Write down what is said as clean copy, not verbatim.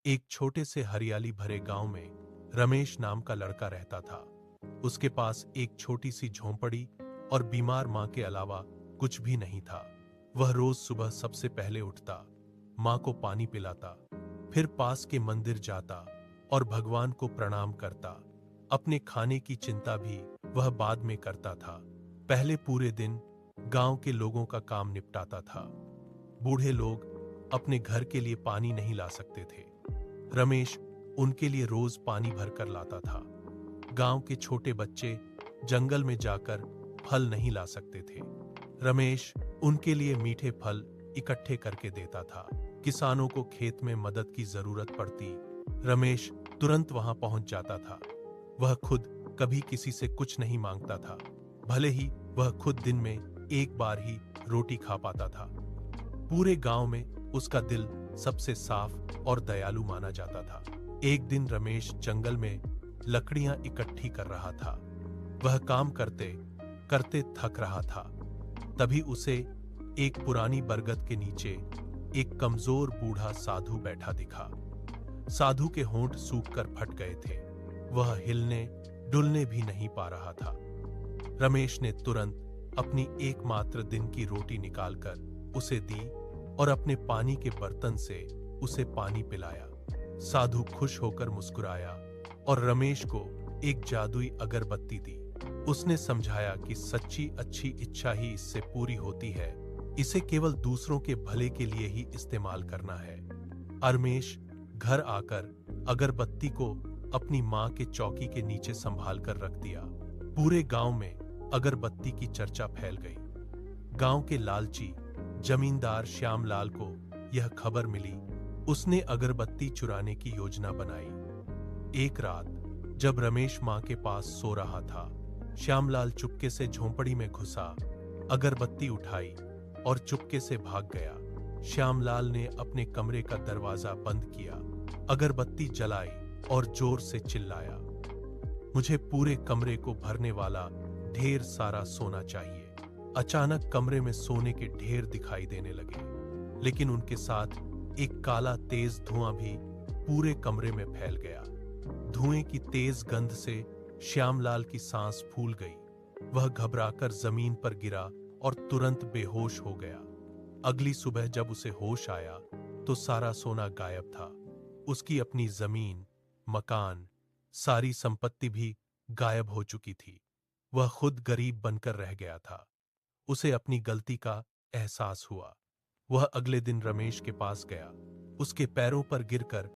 एक छोटे से हरियाली भरे गांव में रमेश नाम का लड़का रहता था। उसके पास एक छोटी सी झोंपड़ी और बीमार मां के अलावा कुछ भी नहीं था। वह रोज सुबह सबसे पहले उठता, मां को पानी पिलाता, फिर पास के मंदिर जाता और भगवान को प्रणाम करता। अपने खाने की चिंता भी वह बाद में करता था। पहले पूरे दिन गांव के लोगों का काम निपटाता था। बूढ़े लोग अपने घर के लिए पानी नहीं ला सकते थे। रमेश उनके लिए रोज पानी भरकर लाता था। गांव के छोटे बच्चे जंगल में जाकर फल नहीं ला सकते थे। रमेश उनके लिए मीठे फल इकट्ठे करके देता था। किसानों को खेत में मदद की जरूरत पड़ती, रमेश तुरंत वहां पहुंच जाता था। वह खुद कभी किसी से कुछ नहीं मांगता था, भले ही वह खुद दिन में एक बार ही रोटी खा पाता था। पूरे गांव में उसका दिल सबसे साफ और दयालु माना जाता था। एक दिन रमेश जंगल में लकड़ियां इकट्ठी कर रहा था। वह काम करते करते थक रहा था। तभी उसे एक पुरानी बरगद के नीचे एक कमजोर बूढ़ा साधु बैठा दिखा। साधु के होंठ सूखकर फट गए थे। वह हिलने डुलने भी नहीं पा रहा था। रमेश ने तुरंत अपनी एकमात्र दिन की रोटी निकालकर उसे दी और अपने पानी के बर्तन से उसे पानी पिलाया। साधु खुश होकर मुस्कुराया और रमेश को एक जादुई अगरबत्ती दी। उसने समझाया कि सच्ची अच्छी इच्छा ही इससे पूरी होती है, इसे केवल दूसरों के भले के लिए ही इस्तेमाल करना है। रमेश घर आकर अगरबत्ती को अपनी मां के चौकी के नीचे संभाल कर रख दिया। पूरे गांव में अगरबत्ती की चर्चा फैल गई। गांव के लालची जमींदार श्यामलाल को यह खबर मिली। उसने अगरबत्ती चुराने की योजना बनाई। एक रात जब रमेश मां के पास सो रहा था, श्यामलाल चुपके से झोंपड़ी में घुसा, अगरबत्ती उठाई और चुपके से भाग गया। श्यामलाल ने अपने कमरे का दरवाजा बंद किया, अगरबत्ती जलाई और जोर से चिल्लाया, मुझे पूरे कमरे को भरने वाला ढेर सारा सोना चाहिए। अचानक कमरे में सोने के ढेर दिखाई देने लगे, लेकिन उनके साथ एक काला तेज धुआं भी पूरे कमरे में फैल गया। धुएं की तेज गंध से श्यामलाल की सांस फूल गई। वह घबराकर जमीन पर गिरा और तुरंत बेहोश हो गया। अगली सुबह जब उसे होश आया तो सारा सोना गायब था। उसकी अपनी जमीन, मकान, सारी संपत्ति भी गायब हो चुकी थी। वह खुद गरीब बनकर रह गया था। उसे अपनी गलती का एहसास हुआ। वह अगले दिन रमेश के पास गया। उसके पैरों पर गिरकर